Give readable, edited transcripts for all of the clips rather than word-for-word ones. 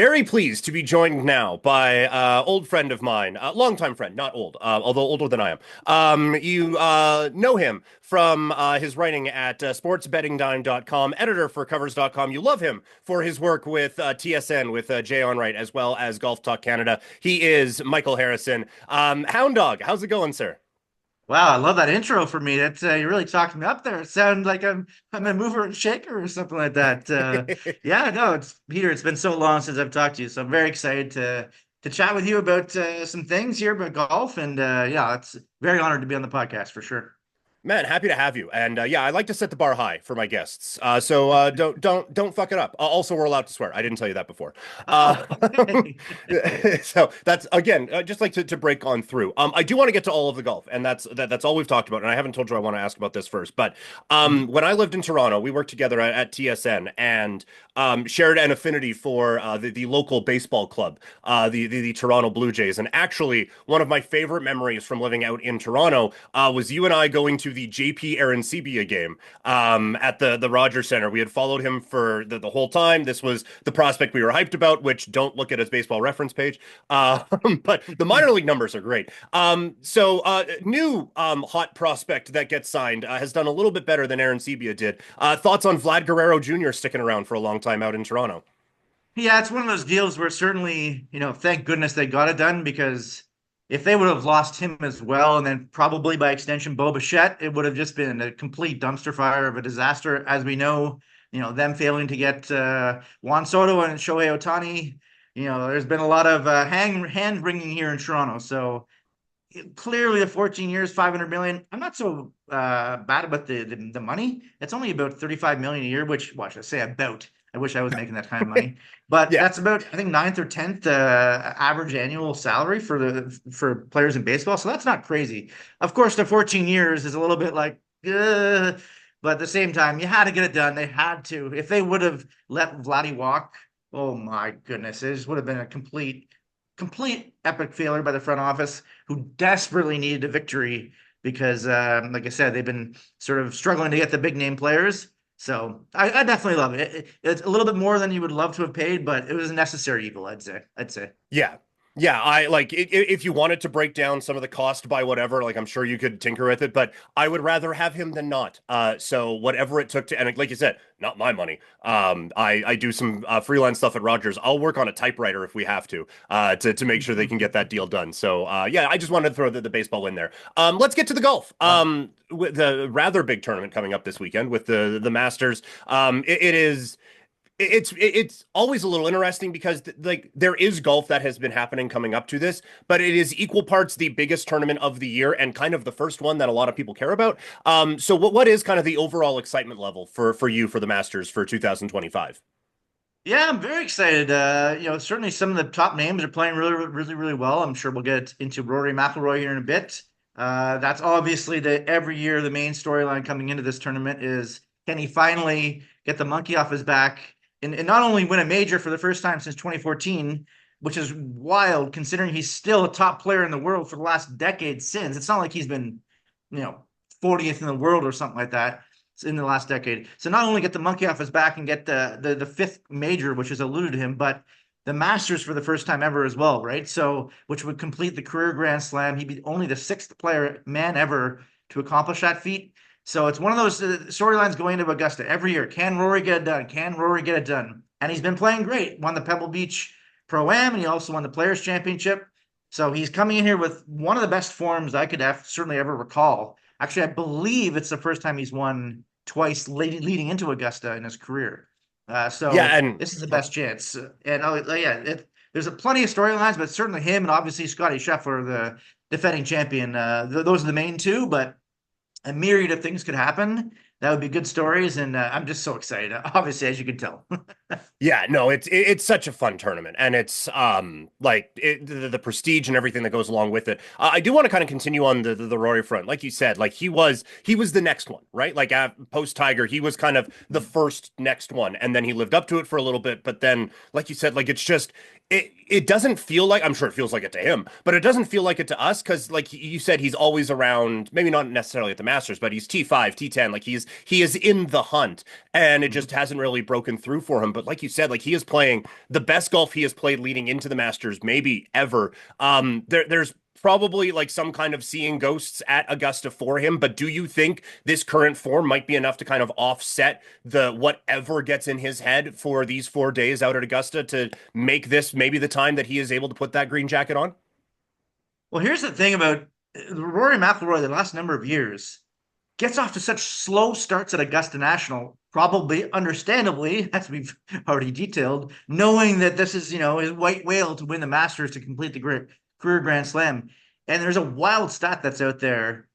Very pleased to be joined now by old friend of mine, longtime friend, not old, although older than I am. You know him from his writing at sportsbettingdime.com, editor for covers.com. You love him for his work with TSN, with Jay Onright, as well as Golf Talk Canada. He is Michael Harrison. Hound Dog, how's it going, sir? Wow, I love that intro for me. That's you really talked me up there. It sounds like I'm a mover and shaker or something like that. Yeah, no, it's Peter. It's been so long since I've talked to you, so I'm very excited to chat with you about some things here about golf, and yeah, it's very honored to be on the podcast for sure. Man, happy to have you. And yeah, I like to set the bar high for my guests. So don't fuck it up. Also, we're allowed to swear. I didn't tell you that before. Uh, Oh, okay. so that's again, just like to break on through. I do want to get to all of the golf, and that's all we've talked about. And I haven't told you I want to ask about this first, but when I lived in Toronto, we worked together at TSN and shared an affinity for the local baseball club, the Toronto Blue Jays. And actually, one of my favorite memories from living out in Toronto was you and I going to the JP Arancibia game at the Rogers Center. We had followed him for the whole time. This was the prospect we were hyped about, which don't look at his baseball reference page. Uh, but the minor league numbers are great. New hot prospect that gets signed has done a little bit better than Arancibia did. Thoughts on Vlad Guerrero Jr. sticking around for a long time out in Toronto? Yeah, it's one of those deals where certainly, thank goodness they got it done because if they would have lost him as well, and then probably by extension Bo Bichette, it would have just been a complete dumpster fire of a disaster. As we know, them failing to get Juan Soto and Shohei Ohtani, there's been a lot of hand wringing here in Toronto. So clearly, the 14 years, 500 million. I'm not so bad about the money. It's only about 35 million a year, which, watch, I say about. I wish I was making that kind of money, but Yeah. that's about I think ninth or tenth average annual salary for players in baseball. So that's not crazy. Of course, the 14 years is a little bit like, but at the same time, you had to get it done. They had to. If they would have let Vladdy walk, oh my goodness, it just would have been a complete epic failure by the front office, who desperately needed a victory because, like I said, they've been sort of struggling to get the big name players. So I definitely love it. It's a little bit more than you would love to have paid, but it was a necessary evil, I'd say. I'd say. Yeah. Yeah, I like if you wanted to break down some of the cost by whatever, like I'm sure you could tinker with it, but I would rather have him than not. So whatever it took to, and like you said, not my money. I do some freelance stuff at Rogers. I'll work on a typewriter if we have to make sure they can get that deal done. So yeah, I just wanted to throw the baseball in there. Let's get to the golf. Love it. With the rather big tournament coming up this weekend with the Masters. It is. It's always a little interesting because like there is golf that has been happening coming up to this, but it is equal parts the biggest tournament of the year and kind of the first one that a lot of people care about. So what is kind of the overall excitement level for you for the Masters for 2025? Yeah, I'm very excited. Certainly some of the top names are playing really, really, really well. I'm sure we'll get into Rory McIlroy here in a bit. That's obviously every year the main storyline coming into this tournament is, can he finally get the monkey off his back and not only win a major for the first time since 2014, which is wild considering he's still a top player in the world for the last decade since. It's not like he's been, you know, 40th in the world or something like that in the last decade. So not only get the monkey off his back and get the fifth major, which has eluded him, but the Masters for the first time ever as well, right? So which would complete the career Grand Slam. He'd be only the sixth player man ever to accomplish that feat. So it's one of those storylines going into Augusta every year. Can Rory get it done? Can Rory get it done? And he's been playing great. Won the Pebble Beach Pro-Am, and he also won the Players Championship. So he's coming in here with one of the best forms I could have certainly ever recall. Actually, I believe it's the first time he's won twice leading into Augusta in his career. Yeah, So and this is the best chance. And yeah, there's plenty of storylines, but certainly him and obviously Scottie Scheffler, the defending champion. Those are the main two, but a myriad of things could happen. That would be good stories, and I'm just so excited. Obviously, as you can tell. yeah, no, it's such a fun tournament, and it's like the prestige and everything that goes along with it. I do want to kind of continue on the Rory front, like you said, like he was the next one, right? Like post Tiger, he was kind of the first next one, and then he lived up to it for a little bit, but then, like you said, like it's just it doesn't feel like I'm sure it feels like it to him, but it doesn't feel like it to us because, like you said, he's always around. Maybe not necessarily at the Masters, but he's T5, T10, like he is in the hunt, and it just hasn't really broken through for him. but like you said, like he is playing the best golf he has played leading into the Masters, maybe ever. There's probably like some kind of seeing ghosts at Augusta for him, but do you think this current form might be enough to kind of offset the whatever gets in his head for these 4 days out at Augusta to make this maybe the time that he is able to put that green jacket on? Well, here's the thing about Rory McIlroy the last number of years gets off to such slow starts at Augusta National, probably understandably, as we've already detailed, knowing that this is, his white whale to win the Masters to complete the career Grand Slam. And there's a wild stat that's out there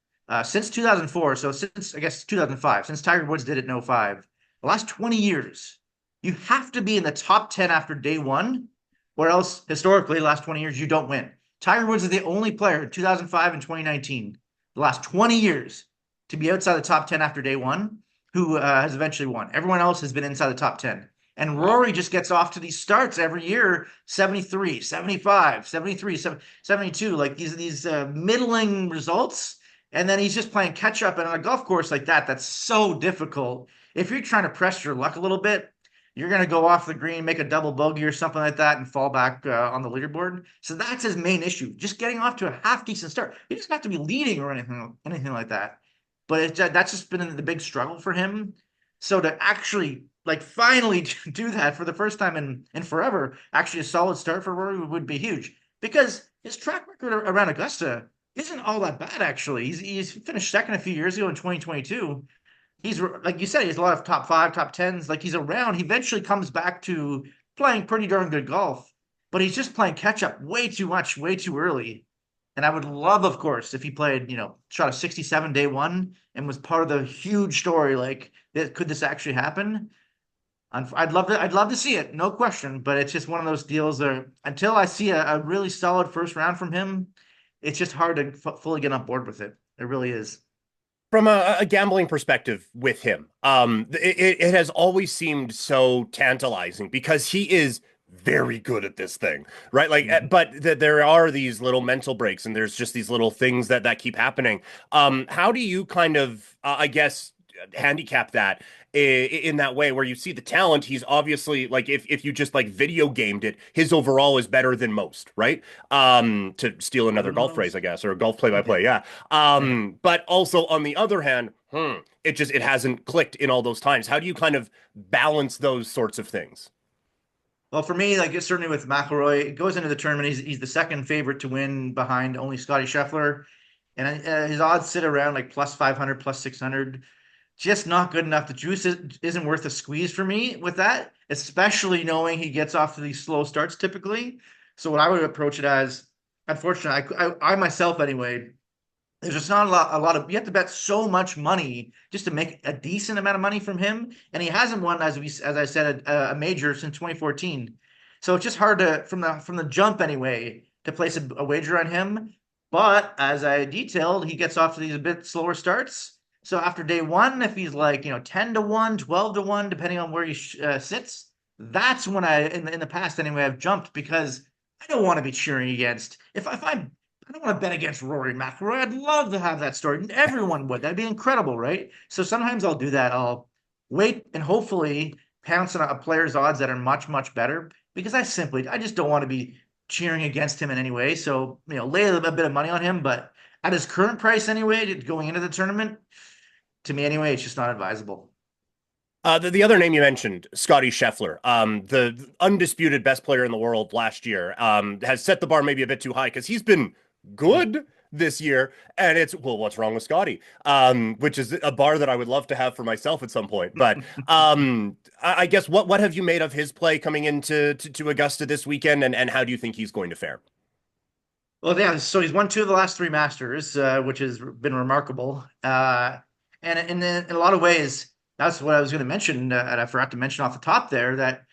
since 2004, so since, I guess, 2005, since Tiger Woods did it in '05, the last 20 years, you have to be in the top 10 after day one, or else historically, the last 20 years, you don't win. Tiger Woods is the only player in 2005 and 2019, the last 20 years, to be outside the top 10 after day one, who has eventually won. Everyone else has been inside the top 10. And Rory just gets off to these starts every year, 73, 75, 73, 72, like these middling results. And then he's just playing catch up. And on a golf course like that, that's so difficult. If you're trying to press your luck a little bit, you're going to go off the green, make a double bogey or something like that, and fall back on the leaderboard. So that's his main issue, just getting off to a half decent start. He doesn't have to be leading or anything like that. But that's just been the big struggle for him. So to actually like finally do that for the first time in forever, actually a solid start for Rory would be huge, because his track record around Augusta isn't all that bad actually. He's finished second a few years ago in 2022. He's like you said, he has a lot of top five, top tens. Like he's around. He eventually comes back to playing pretty darn good golf, but he's just playing catch up way too much, way too early. And I would love, of course, if he played, shot a 67 day one and was part of the huge story. Like, could this actually happen? I'd love to see it, no question. But it's just one of those deals that until I see a really solid first round from him, it's just hard to fully get on board with it. It really is. From a gambling perspective with him, it has always seemed so tantalizing because he is very good at this thing, right? Like, Mhm. but there are these little mental breaks, and there's just these little things that keep happening. How do you kind of, I guess, handicap that in that way where you see the talent? He's obviously like, if you just like video gamed it, his overall is better than most, right? To steal Better another than golf phrase, I most. guess, or a golf play by Yeah. play, yeah. Yeah. But also on the other hand, it hasn't clicked in all those times. How do you kind of balance those sorts of things? Well, for me, like it's certainly with McIlroy, it goes into the tournament. He's the second favorite to win behind only Scottie Scheffler, and his odds sit around like plus 500, plus 600. Just not good enough. The juice isn't worth a squeeze for me with that, especially knowing he gets off to these slow starts typically. So what I would approach it as, unfortunately, I myself anyway, there's just not a lot of you have to bet so much money just to make a decent amount of money from him, and he hasn't won as I said a major since 2014. So it's just hard to from the jump anyway to place a wager on him. But as I detailed, he gets off to these a bit slower starts. So after day one, if he's like 10 to 1, 12 to 1, depending on where he sits, that's when in the past anyway I've jumped, because I don't want to be cheering against if I don't want to bet against Rory McIlroy. I'd love to have that story. Everyone would. That'd be incredible, right? So sometimes I'll do that. I'll wait and hopefully pounce on a player's odds that are much, much better, because I just don't want to be cheering against him in any way. So, lay a bit of money on him, but at his current price anyway, going into the tournament, to me anyway, it's just not advisable. The other name you mentioned, Scottie Scheffler, the undisputed best player in the world last year, has set the bar maybe a bit too high because he's been good this year. And it's, well, what's wrong with Scottie? Which is a bar that I would love to have for myself at some point. But I guess what have you made of his play coming into to Augusta this weekend, and how do you think he's going to fare? Well, yeah, so he's won two of the last three Masters, which has been remarkable. And in a lot of ways, that's what I was going to mention, and I forgot to mention off the top there that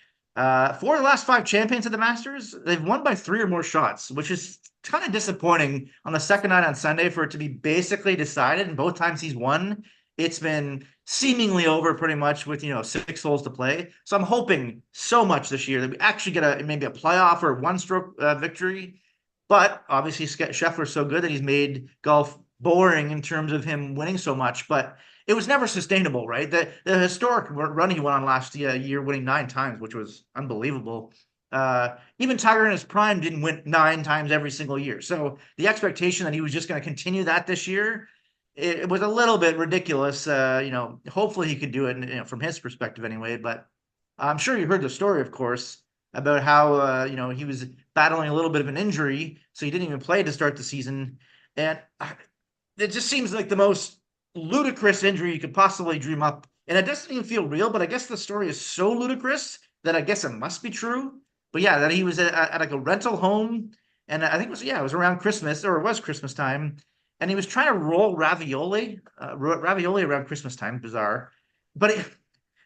four of the last five champions of the Masters, they've won by three or more shots, which is kind of disappointing on the second night on Sunday for it to be basically decided. And both times he's won, it's been seemingly over pretty much with 6 holes to play. So I'm hoping so much this year that we actually get maybe a playoff or one stroke victory. But obviously, Scheffler's so good that he's made golf boring in terms of him winning so much. But it was never sustainable, right? The historic run he went on last year, winning 9 times, which was unbelievable. Even Tiger in his prime didn't win 9 times every single year. So the expectation that he was just going to continue that this year, it was a little bit ridiculous. Hopefully he could do it, from his perspective anyway. But I'm sure you heard the story, of course, about how he was battling a little bit of an injury, so he didn't even play to start the season, and it just seems like the most ludicrous injury you could possibly dream up. And it doesn't even feel real, but I guess the story is so ludicrous that I guess it must be true. But yeah, that he was at like a rental home, and I think it was around Christmas, or it was Christmas time, and he was trying to roll ravioli around Christmas time. Bizarre, but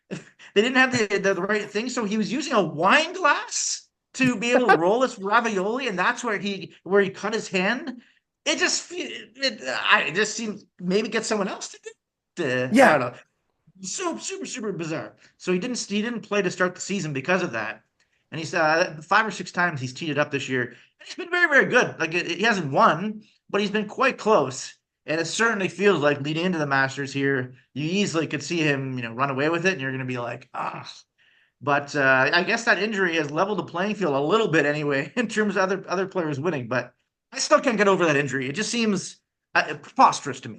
they didn't have the right thing, so he was using a wine glass to be able to roll this ravioli, and that's where he cut his hand. It just seems maybe get someone else to do it. I Yeah. don't know. So super bizarre. So he didn't play to start the season because of that. And he's 5 or 6 times he's teed it up this year. And he's been very good. Like he hasn't won, but he's been quite close. And it certainly feels like leading into the Masters here, you easily could see him, run away with it, and you're going to be like, ah. But I guess that injury has leveled the playing field a little bit anyway in terms of other players winning. But I still can't get over that injury. It just seems preposterous to me.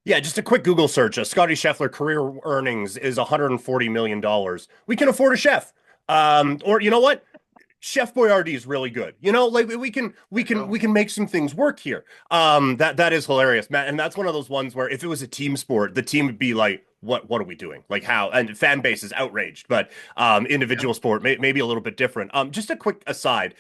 Yeah, just a quick Google search. Scottie Scheffler career earnings is $140 million. We can afford a chef. Or you know what? Chef Boyardee is really good. Like we can make some things work here. That is hilarious, Matt. And that's one of those ones where if it was a team sport, the team would be like, what are we doing? Like how? And fan base is outraged, but individual sport maybe a little bit different. Just a quick aside.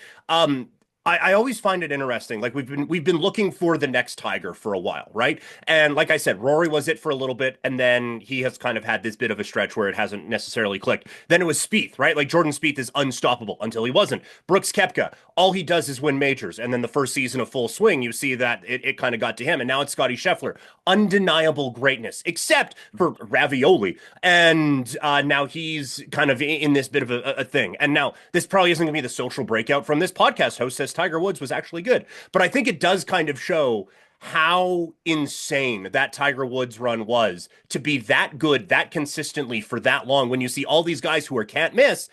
I always find it interesting. Like we've been looking for the next Tiger for a while, right? And like I said, Rory was it for a little bit, and then he has kind of had this bit of a stretch where it hasn't necessarily clicked. Then it was Spieth, right? Like Jordan Spieth is unstoppable until he wasn't. Brooks Koepka, all he does is win majors, and then the first season of full swing, you see that it kind of got to him, and now it's Scottie Scheffler, undeniable greatness, except for ravioli, and now he's kind of in this bit of a thing. And now this probably isn't going to be the social breakout from this podcast host says Tiger Woods was actually good. But I think it does kind of show how insane that Tiger Woods run was to be that good, that consistently for that long when you see all these guys who are can't miss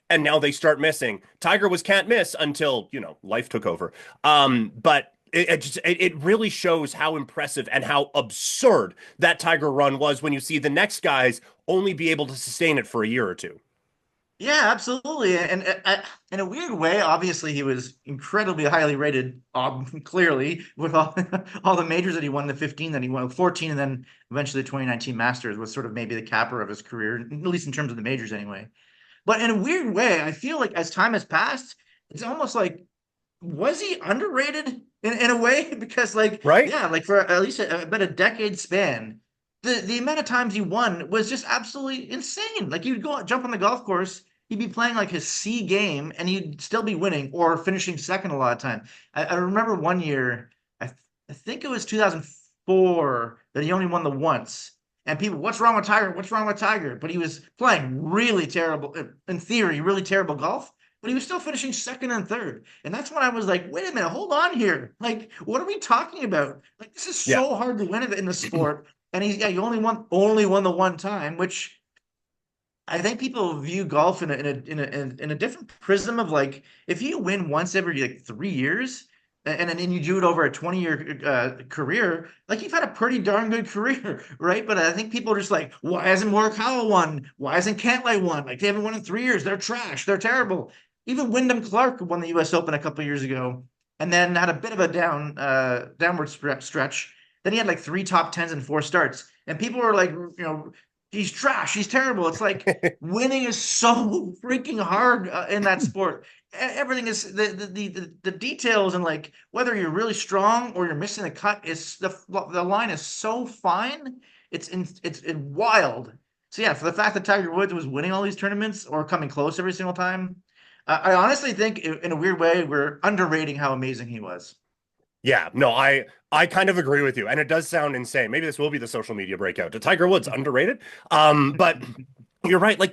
and now they start missing. Tiger was can't miss until, life took over. But it really shows how impressive and how absurd that Tiger run was when you see the next guys only be able to sustain it for a year or two. Yeah, absolutely. And in a weird way, obviously he was incredibly highly rated, clearly, with all all the majors that he won, the 15 that he won, 14, and then eventually the 2019 Masters was sort of maybe the capper of his career, at least in terms of the majors anyway. But in a weird way, I feel like as time has passed, it's almost like, was he underrated in a way? Because like, Right? yeah, like for at least about a decade span, the amount of times he won was just absolutely insane. Like you'd go jump on the golf course, he'd be playing like his C game, and he'd still be winning or finishing second a lot of time. I remember one year, I think it was 2004 that he only won the once. And people, what's wrong with Tiger? What's wrong with Tiger? But he was playing really terrible, in theory, really terrible golf. But he was still finishing second and third. And that's when I was like, wait a minute, hold on here. Like, what are we talking about? Like, this is Yeah. so hard to win in the sport. And he only won the one time, which I think people view golf in a different prism of like, if you win once every like 3 years, and then you do it over a 20-year career, like you've had a pretty darn good career, right? But I think people are just like, why hasn't Morikawa won? Why hasn't Cantlay won? Like they haven't won in 3 years. They're trash. They're terrible. Even Wyndham Clark won the U.S. Open a couple of years ago, and then had a bit of a downward stretch. Then he had like three top tens and four starts, and people were like, he's trash. He's terrible. It's like winning is so freaking hard in that sport. Everything is the details, and like whether you're really strong or you're missing the cut is the line is so fine. It's wild. So yeah, for the fact that Tiger Woods was winning all these tournaments or coming close every single time, I honestly think in a weird way we're underrating how amazing he was. Yeah, no, I kind of agree with you, and it does sound insane. Maybe this will be the social media breakout. To Tiger Woods underrated? But you're right. Like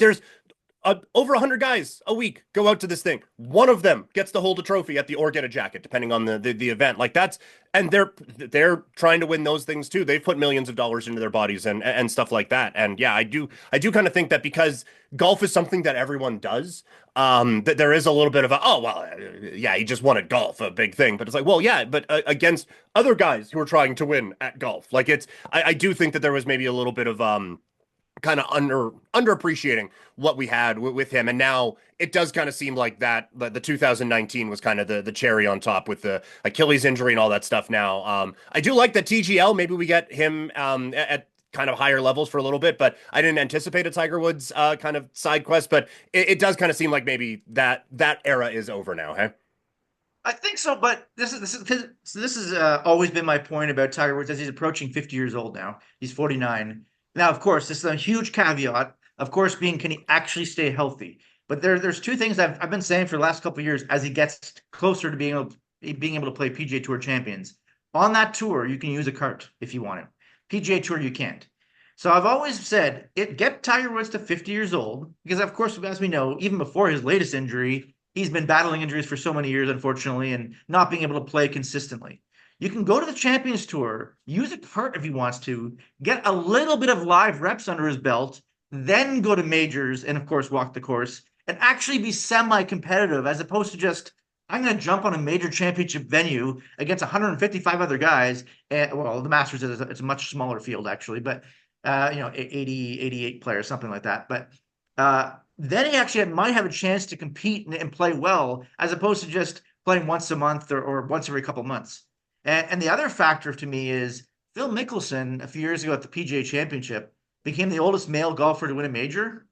over 100 guys a week go out to this thing. One of them gets to hold a trophy at the or get a jacket, depending on the event. Like that's and they're trying to win those things too. They've put millions of dollars into their bodies and stuff like that. And yeah, I do kind of think that because golf is something that everyone does, that there is a little bit of a oh well, yeah, he just won at golf, a big thing. But it's like well, yeah, but against other guys who are trying to win at golf, like I do think that there was maybe a little bit of kind of underappreciating what we had with him, and now it does kind of seem like that the 2019 was kind of the cherry on top with the Achilles injury and all that stuff. Now, I do like that TGL. Maybe we get him at kind of higher levels for a little bit, but I didn't anticipate a Tiger Woods kind of side quest. But it does kind of seem like maybe that era is over now. Hey, I think so, but this is always been my point about Tiger Woods as he's approaching 50 years old now. He's 49. Now, of course, this is a huge caveat. Of course, being can he actually stay healthy? But there's two things I've been saying for the last couple of years as he gets closer to being able to play PGA Tour champions. On that tour, you can use a cart if you want it. PGA Tour, you can't. So I've always said get Tiger Woods to 50 years old because, of course, as we know, even before his latest injury, he's been battling injuries for so many years, unfortunately, and not being able to play consistently. You can go to the Champions Tour, use a cart if he wants to, get a little bit of live reps under his belt, then go to majors and, of course, walk the course and actually be semi-competitive as opposed to just, I'm going to jump on a major championship venue against 155 other guys. And, well, the Masters it's a much smaller field, actually, but, 80, 88 players, something like that. But then he actually might have a chance to compete and play well as opposed to just playing once a month or once every couple months. And the other factor to me is Phil Mickelson, a few years ago at the PGA Championship, became the oldest male golfer to win a major.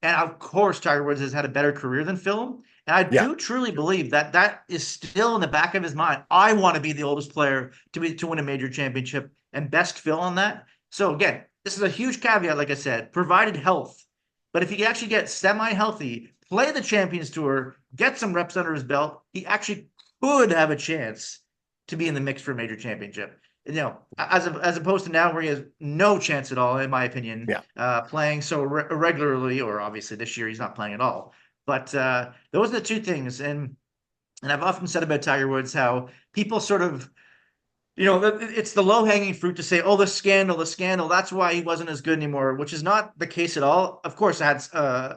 And of course, Tiger Woods has had a better career than Phil. And I yeah, do truly believe that is still in the back of his mind. I want to be the oldest player to win a major championship and best Phil on that. So again, this is a huge caveat, like I said, provided health. But if he can actually get semi-healthy, play the Champions Tour, get some reps under his belt, he actually could have a chance to be in the mix for a major championship. As opposed to now where he has no chance at all, in my opinion, yeah. playing so regularly, or obviously this year he's not playing at all. But those are the two things. And I've often said about Tiger Woods how people sort of it's the low-hanging fruit to say, oh, the scandal, that's why he wasn't as good anymore, which is not the case at all. Of course, it had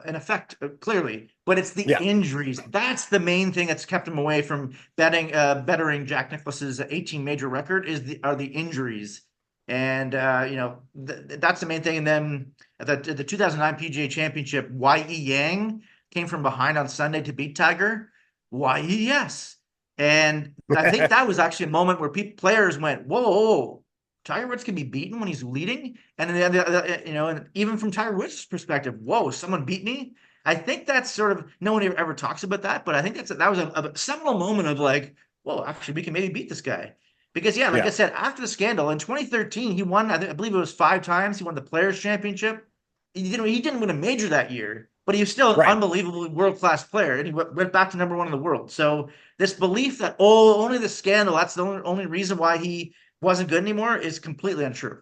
an effect, clearly, but it's the Yeah. injuries. That's the main thing that's kept him away from bettering Jack Nicklaus's 18 major record are the injuries. And, that's the main thing. And then the 2009 PGA Championship, Y.E. Yang came from behind on Sunday to beat Tiger. Y.E. Yes. And I think that was actually a moment where players went, whoa, Tiger Woods can be beaten when he's leading. And then, and even from Tiger Woods' perspective, whoa, someone beat me. I think that's sort of, no one ever talks about that, but I think that was a seminal moment of like, well, actually, we can maybe beat this guy. Because, yeah, like I Yeah. said, after the scandal in 2013, he won, I believe it was 5 times. He won the Players' Championship. He didn't win a major that year, but he was still an Right. unbelievably world-class player, and he went back to number one in the world. So this belief that, oh, only the scandal, that's the only reason why he wasn't good anymore is completely untrue.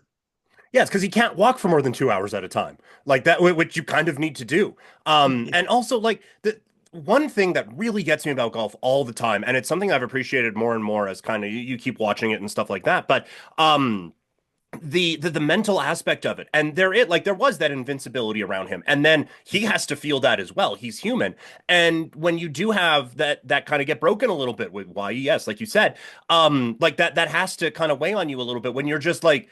Yeah, it's because he can't walk for more than 2 hours at a time, like that, which you kind of need to do. And also like the one thing that really gets me about golf all the time, and it's something I've appreciated more and more as kind of you keep watching it and stuff like that. But the mental aspect of it, and there was that invincibility around him, and then he has to feel that as well. He's human, and when you do have that kind of get broken a little bit with YES, like you said, like that has to kind of weigh on you a little bit when you're just like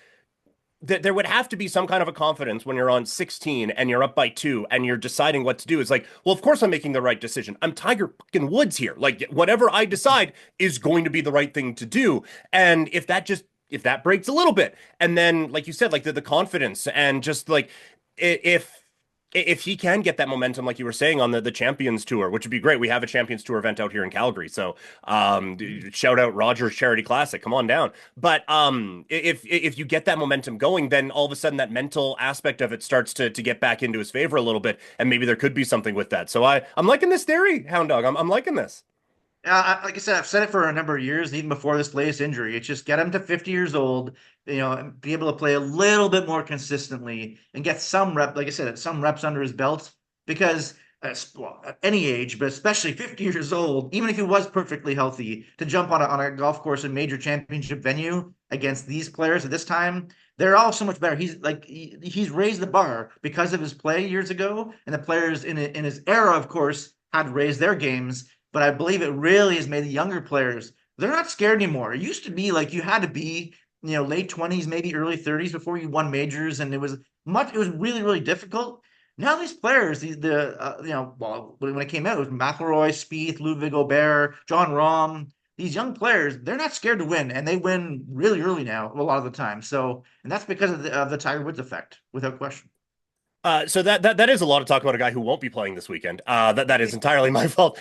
there would have to be some kind of a confidence when you're on 16 and you're up by two and you're deciding what to do. It's like, well, of course I'm making the right decision. I'm Tiger fucking Woods here. Like whatever I decide is going to be the right thing to do. And if that breaks a little bit, and then like you said, like the confidence and just like if if he can get that momentum, like you were saying, on the Champions Tour, which would be great. We have a Champions Tour event out here in Calgary, so shout out Rogers Charity Classic. Come on down. But if you get that momentum going, then all of a sudden that mental aspect of it starts to get back into his favor a little bit, and maybe there could be something with that. So I'm liking this theory, Hound Dog. I'm liking this. Like I said, I've said it for a number of years, even before this latest injury. It's just get him to 50 years old, and be able to play a little bit more consistently and get some rep, like I said, some reps under his belt. Because well, at any age, but especially 50 years old, even if he was perfectly healthy, to jump on a golf course in major championship venue against these players at this time, they're all so much better. He's raised the bar because of his play years ago, and the players in his era, of course, had raised their games. But I believe it really has made the younger players, they're not scared anymore. It used to be like you had to be, late 20s, maybe early 30s before you won majors, and it was really, really difficult. Now these players, well, when it came out, it was McIlroy, Spieth, Ludwig Gobert, John Rahm. These young players, they're not scared to win, and they win really early now a lot of the time. So, and that's because of the Tiger Woods effect, without question. So that is a lot of talk about a guy who won't be playing this weekend. That is entirely my fault.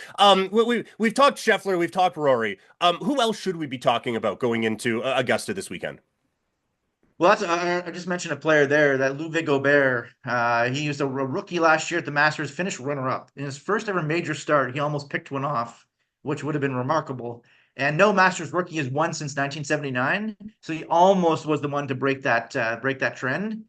We've talked Scheffler, we've talked Rory. Who else should we be talking about going into Augusta this weekend? Well, I just mentioned a player there, that Ludwig Gobert. He was a rookie last year at the Masters, finished runner-up. In his first ever major start, he almost picked one off, which would have been remarkable. And no Masters rookie has won since 1979, so he almost was the one to break that trend.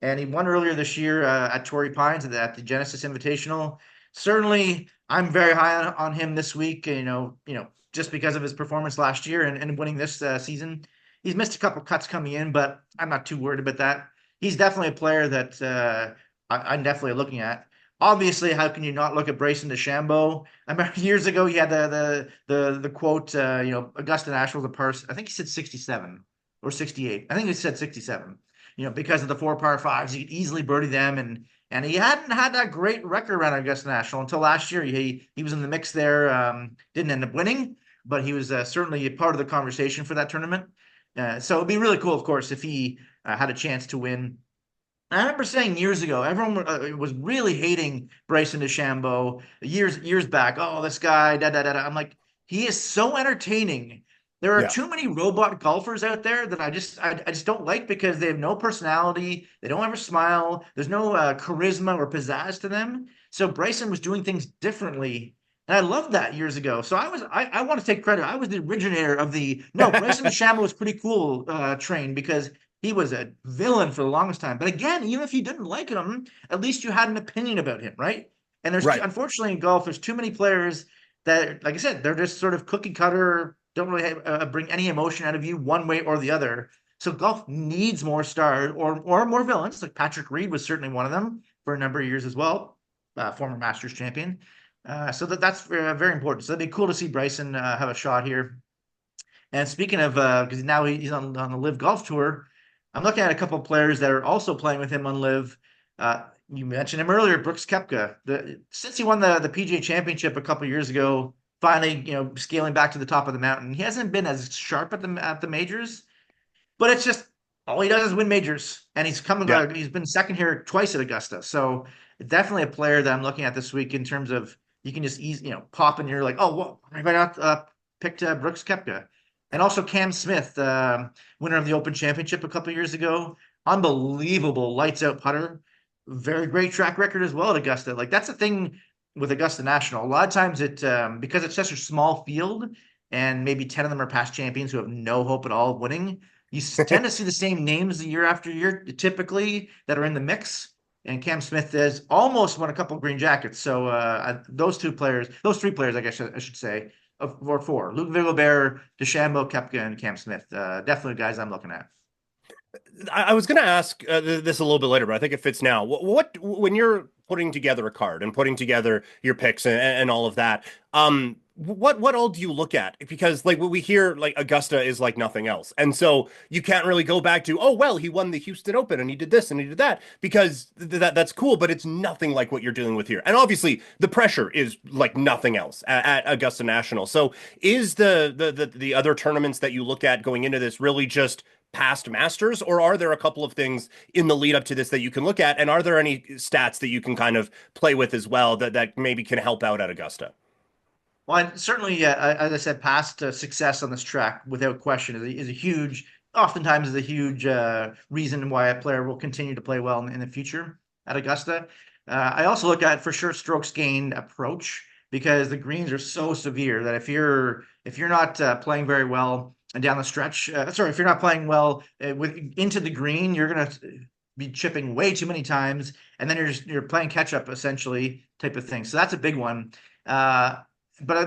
And he won earlier this year at Torrey Pines at the Genesis Invitational. Certainly, I'm very high on him this week. Just because of his performance last year and winning this season. He's missed a couple cuts coming in, but I'm not too worried about that. He's definitely a player that I'm definitely looking at. Obviously, how can you not look at Bryson DeChambeau? I remember years ago he had the quote, Augusta National the par. I think he said 67 or 68. I think he said 67. Because of the four par fives, he could easily birdie them, and he hadn't had that great record around Augusta National until last year. He was in the mix there, didn't end up winning, but he was certainly a part of the conversation for that tournament. So it'd be really cool, of course, if he had a chance to win. I remember saying years ago, everyone was really hating Bryson DeChambeau years back. Oh, this guy, da da da da. I'm like, he is so entertaining. There are Yeah. too many robot golfers out there that I just don't like because they have no personality. They don't ever smile. There's no charisma or pizzazz to them. So Bryson was doing things differently, and I loved that years ago. So I want to take credit. I was the originator of the no, Bryson DeChambeau was pretty cool train because he was a villain for the longest time. But again, even if you didn't like him, at least you had an opinion about him, right? And Right. unfortunately in golf, there's too many players that, like I said, they're just sort of cookie cutter, don't really bring any emotion out of you one way or the other. So golf needs more stars or more villains. Like Patrick Reed was certainly one of them for a number of years as well, former Masters champion. So that's very important. So it'd be cool to see Bryson have a shot here. And speaking of, because now he's on the Live Golf Tour, I'm looking at a couple of players that are also playing with him on Live. You mentioned him earlier, Brooks Koepka. Since he won the PGA Championship a couple of years ago, finally, scaling back to the top of the mountain, he hasn't been as sharp at the majors. But it's just all he does is win majors, and Yeah. he's been second here twice at Augusta. So definitely a player that I'm looking at this week in terms of you can just pop and you're like, oh, well, why have I not picked Brooks Koepka? And also Cam Smith, winner of the Open Championship a couple of years ago, unbelievable lights out putter, very great track record as well at Augusta. Like that's the thing with Augusta National. A lot of times because it's such a small field and maybe 10 of them are past champions who have no hope at all of winning, you tend to see the same names year after year, typically, that are in the mix. And Cam Smith has almost won a couple of green jackets. So those three players, I guess I should say, or four: Luke Gobert, DeChambeau, Koepka, and Cam Smith. Definitely guys I'm looking at. I was going to ask this a little bit later, but I think it fits now. When you're putting together a card and putting together your picks and all of that, what all do you look at? Because like what we hear, like Augusta is like nothing else, and so you can't really go back to, oh well, he won the Houston Open and he did this and he did that because that's cool, but it's nothing like what you're dealing with here. And obviously, the pressure is like nothing else at Augusta National. So is the other tournaments that you look at going into this really just past masters, or are there a couple of things in the lead up to this that you can look at? And are there any stats that you can kind of play with as well that maybe can help out at Augusta? Well, certainly, as I said, past success on this track, without question, oftentimes is a huge reason why a player will continue to play well in the future at Augusta. I also look at for sure strokes gained approach because the greens are so severe that if you're not playing very well and down the stretch, if you're not playing well into the green, be chipping way too many times, and then you're playing catch up essentially type of thing. So that's a big one. But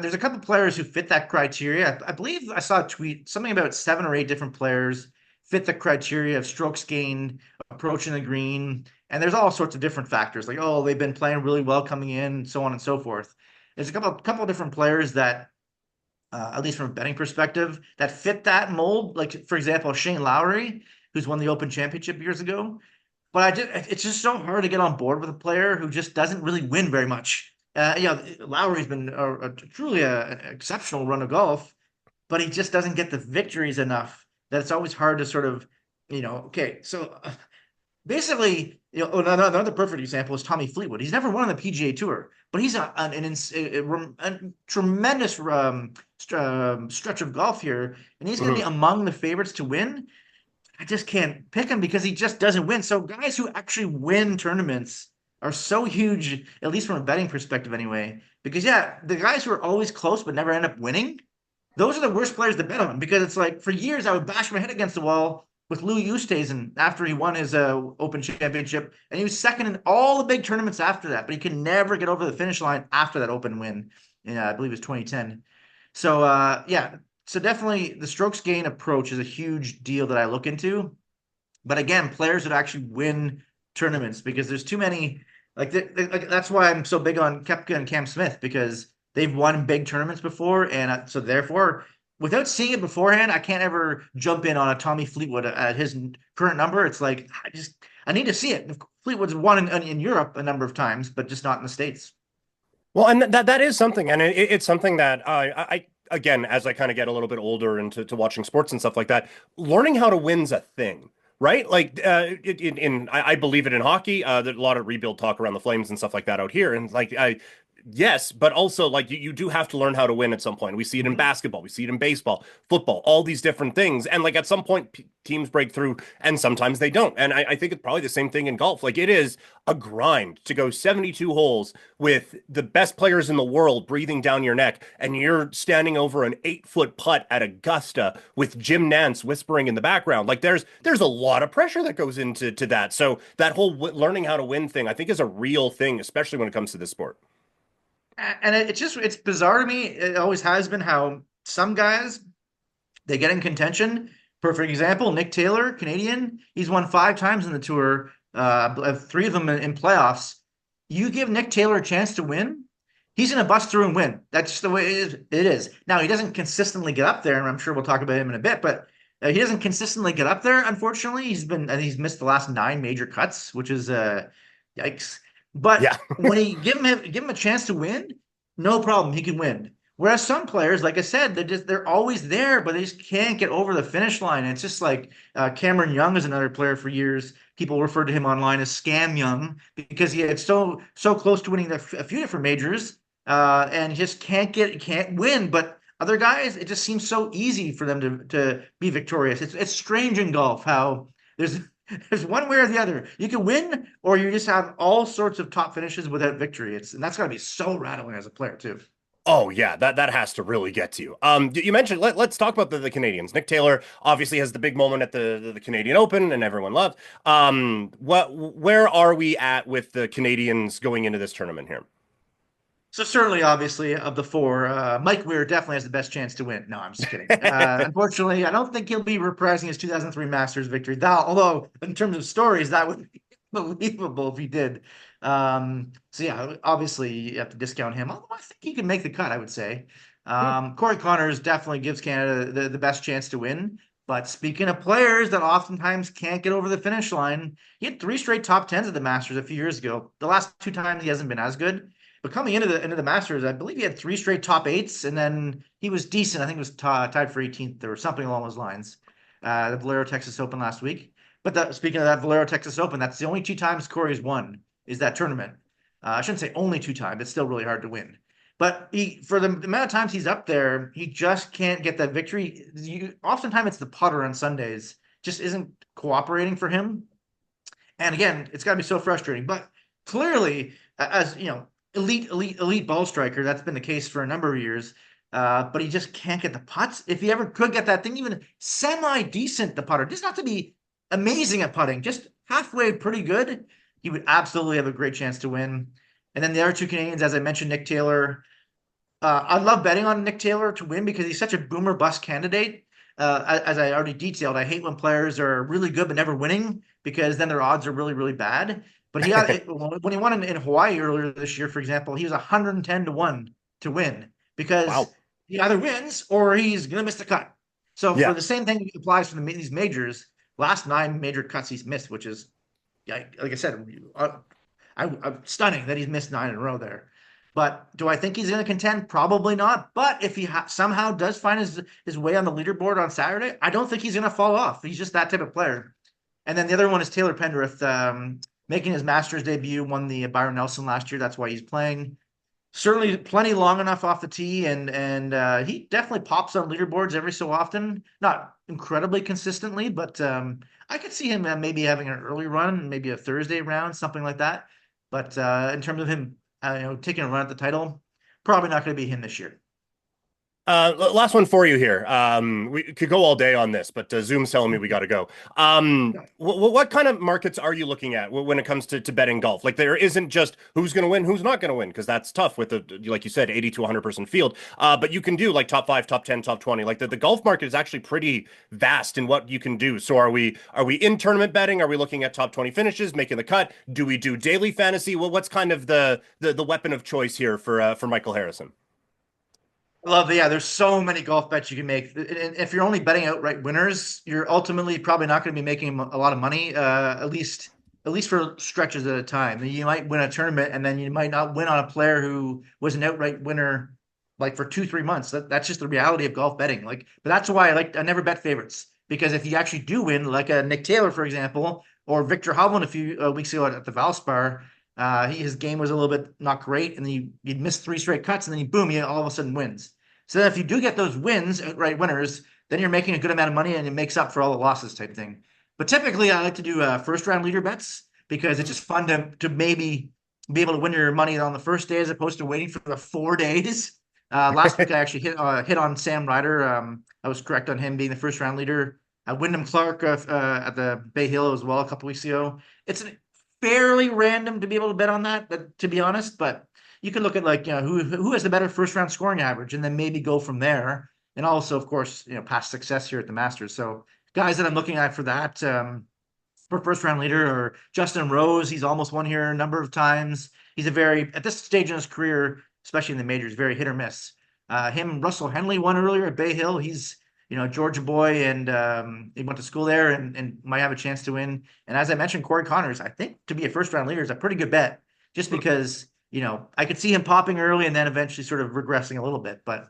there's a couple players who fit that criteria. I believe I saw a tweet something about 7 or 8 different players fit the criteria of strokes gained, approaching the green, and there's all sorts of different factors like, oh, they've been playing really well coming in, so on and so forth. There's a couple of different players that, at least from a betting perspective, that fit that mold. Like for example, Shane Lowry, who's won the Open Championship years ago. But it's just so hard to get on board with a player who just doesn't really win very much. Lowry's been truly an exceptional run of golf, but he just doesn't get the victories enough that it's always hard to sort of, okay, so basically, another perfect example is Tommy Fleetwood. He's never won on the PGA Tour, but he's a tremendous stretch of golf here, and he's going to be among the favorites to win. I just can't pick him because he just doesn't win. So guys who actually win tournaments are so huge, at least from a betting perspective anyway. Because yeah, the guys who are always close but never end up winning, those are the worst players to bet on. Because it's like for years I would bash my head against the wall with Louis Oosthuizen after he won his Open Championship, and he was second in all the big tournaments after that, but he could never get over the finish line after that Open win. I believe it was 2010. So yeah, so definitely the strokes gain approach is a huge deal that I look into. But again, players that actually win tournaments, because there's too many. Like that's why I'm so big on Koepka and Cam Smith, because they've won big tournaments before, and so therefore, without seeing it beforehand, I can't ever jump in on a Tommy Fleetwood at his current number. It's like I need to see it. Fleetwood's won in Europe a number of times, but just not in the States. Well, and that is something, and it's something that I again, as I kind of get a little bit older into to watching sports and stuff like that, learning how to win's a thing, right? Like I believe it in hockey. There's a lot of rebuild talk around the Flames and stuff like that out here, and like yes, but also like you do have to learn how to win at some point. We see it in Mhm. basketball, we see it in baseball, football, all these different things. And like at some point, teams break through and sometimes they don't. And I think it's probably the same thing in golf. Like it is a grind to go 72 holes with the best players in the world breathing down your neck. And you're standing over an 8 foot putt at Augusta with Jim Nance whispering in the background. Like there's a lot of pressure that goes into that. So that whole learning how to win thing, I think is a real thing, especially when it comes to this sport. And it's bizarre to me. It always has been how some guys they get in contention. Perfect example, Nick Taylor, Canadian. He's won 5 times in the tour, 3 of them in playoffs. You give Nick Taylor a chance to win, he's going to bust through and win. That's just the way it is. Now, he doesn't consistently get up there, and I'm sure we'll talk about him in a bit, but he doesn't consistently get up there, unfortunately. He's missed the last 9 major cuts, which is yikes. But Yeah. when he give him a chance to win, no problem, he can win. Whereas some players, like I said, they're always there, but they just can't get over the finish line. And it's just like Cameron Young is another player for years. People referred to him online as Scam Young because he had so close to winning a few different majors, and just can't win. But other guys, it just seems so easy for them to be victorious. It's strange in golf how there's one way or the other. You can win, or you just have all sorts of top finishes without victory. And that's got to be so rattling as a player too. Oh yeah, that has to really get to you. You mentioned let's talk about the Canadians. Nick Taylor obviously has the big moment at the Canadian Open, and everyone loved. Where are we at with the Canadians going into this tournament here? So certainly, obviously, of the 4, Mike Weir definitely has the best chance to win. No, I'm just kidding. Unfortunately, I don't think he'll be reprising his 2003 Masters victory. Although, in terms of stories, that would be believable if he did. So yeah, obviously you have to discount him. Although I think he can make the cut, I would say. Corey Connors definitely gives Canada the best chance to win. But speaking of players that oftentimes can't get over the finish line, he had 3 straight top tens at the Masters a few years ago. The last 2 times he hasn't been as good. But coming into the Masters, I believe he had 3 straight top 8s, and then he was decent. I think it was tied for 18th or something along those lines. The Valero Texas Open last week. But speaking of that Valero Texas Open, that's the only 2 times Corey's won is that tournament. I shouldn't say only 2 times. It's still really hard to win. But for the amount of times he's up there, he just can't get that victory. Oftentimes it's the putter on Sundays just isn't cooperating for him. And again, it's got to be so frustrating. But clearly, as you know, elite ball striker, that's been the case for a number of years. But he just can't get the putts. If he ever could get that thing even semi decent, the putter doesn't have to be amazing at putting, just halfway pretty good, he would absolutely have a great chance to win. And then the other two Canadians, as I mentioned, Nick Taylor. I love betting on Nick Taylor to win because he's such a boomer bust candidate. As I already detailed, I hate when players are really good but never winning because then their odds are really, really bad. But he got when he won in Hawaii earlier this year, for example, he was 110 to 1 to win because Wow. he either wins or he's going to miss the cut. So for Yeah. the same thing applies for these majors, last 9 major cuts he's missed, which is, like I said, stunning that he's missed 9 in a row there. But do I think he's going to contend? Probably not. But if he somehow does find his way on the leaderboard on Saturday, I don't think he's going to fall off. He's just that type of player. And then the other one is Taylor Pendrith, making his Masters debut, won the Byron Nelson last year. That's why he's playing. Certainly, plenty long enough off the tee, and he definitely pops on leaderboards every so often. Not incredibly consistently, but I could see him maybe having an early run, maybe a Thursday round, something like that. But in terms of him, taking a run at the title, probably not going to be him this year. Last one for you here. We could go all day on this, but Zoom's telling me we got to go. What kind of markets are you looking at when it comes to betting golf? Like there isn't just who's going to win, who's not going to win, because that's tough with the, like you said, 80 to 100-person field. But you can do like top 5, top 10, top 20. Like the golf market is actually pretty vast in what you can do. So are we in tournament betting? Are we looking at top 20 finishes, making the cut? Do we do daily fantasy? Well, what's kind of the weapon of choice here for Michael Harrison? Yeah, there's so many golf bets you can make. And if you're only betting outright winners, you're ultimately probably not going to be making a lot of money, at least for stretches at a time. You might win a tournament and then you might not win on a player who was an outright winner like for 2, 3 months. That's just the reality of golf betting. But that's why I never bet favorites because if you actually do win, like a Nick Taylor, for example, or Victor Hovland a few weeks ago at the Valspar, his game was a little bit not great, and then he'd missed 3 straight cuts, and then boom, he all of a sudden wins. So if you do get those wins, outright winners, then you're making a good amount of money, and it makes up for all the losses type thing. But typically, I like to do first round leader bets because it's just fun to maybe be able to win your money on the first day as opposed to waiting for the 4 days. Last week, I actually hit on Sam Ryder. I was correct on him being the first round leader. Wyndham Clark at the Bay Hill as well a couple weeks ago. It's fairly random to be able to bet on that, but to be honest, but you can look at like who has the better first round scoring average, and then maybe go from there. And also, of course, past success here at the Masters. So guys that I'm looking at for that for first round leader or Justin Rose. He's almost won here a number of times. He's a very at this stage in his career, especially in the majors, very hit or miss. Russell Henley won earlier at Bay Hill. He's Georgia boy, and he went to school there and might have a chance to win. And as I mentioned, Corey Connors, I think to be a first round leader is a pretty good bet, just because I could see him popping early and then eventually sort of regressing a little bit. But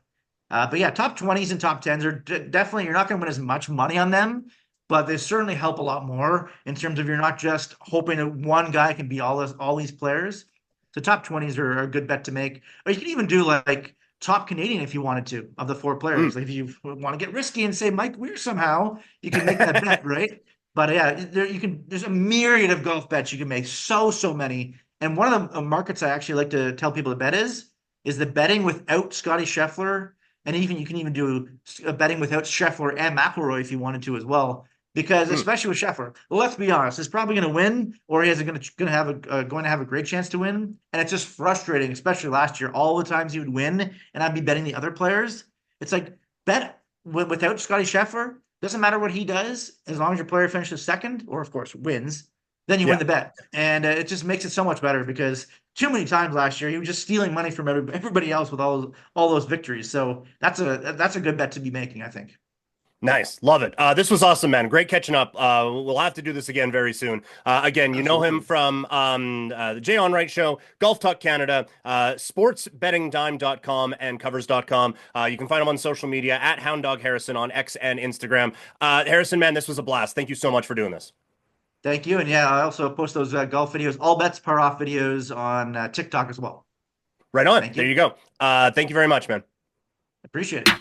yeah, top 20s and top 10s are definitely you're not going to win as much money on them, but they certainly help a lot more in terms of you're not just hoping that one guy can be all these players. So top 20s are a good bet to make. Or you can even do like top Canadian if you wanted to of the 4 players. Mm. Like if you want to get risky and say Mike Weir somehow, you can make that bet, right? But yeah, there's a myriad of golf bets you can make. So many. And one of the markets I actually like to tell people to bet is the betting without Scottie Scheffler, and even you can even do a betting without Scheffler and McIlroy if you wanted to as well. Because Mm. especially with Scheffler, let's be honest, he's probably going to win, or he is going to have a great chance to win, and it's just frustrating, especially last year. All the times he would win, and I'd be betting the other players. It's like bet without Scottie Scheffler. Doesn't matter what he does, as long as your player finishes second, or of course wins, then you win Yeah. the bet, and it just makes it so much better because too many times last year he was just stealing money from everybody else with all those victories. So that's a good bet to be making, I think. Nice. Love it. This was awesome, man. Great catching up. We'll have to do this again very soon. Again, you know him Absolutely. from the Jay Onright Show, Golf Talk Canada, sportsbettingdime.com and covers.com. You can find him on social media at Hound Dog Harrison on X and Instagram. Harrison, man, this was a blast. Thank you so much for doing this. Thank you. And yeah, I also post those golf videos, all bets par off videos on TikTok as well. Right on. Thank There you. you go. Thank you very much, man. Appreciate it.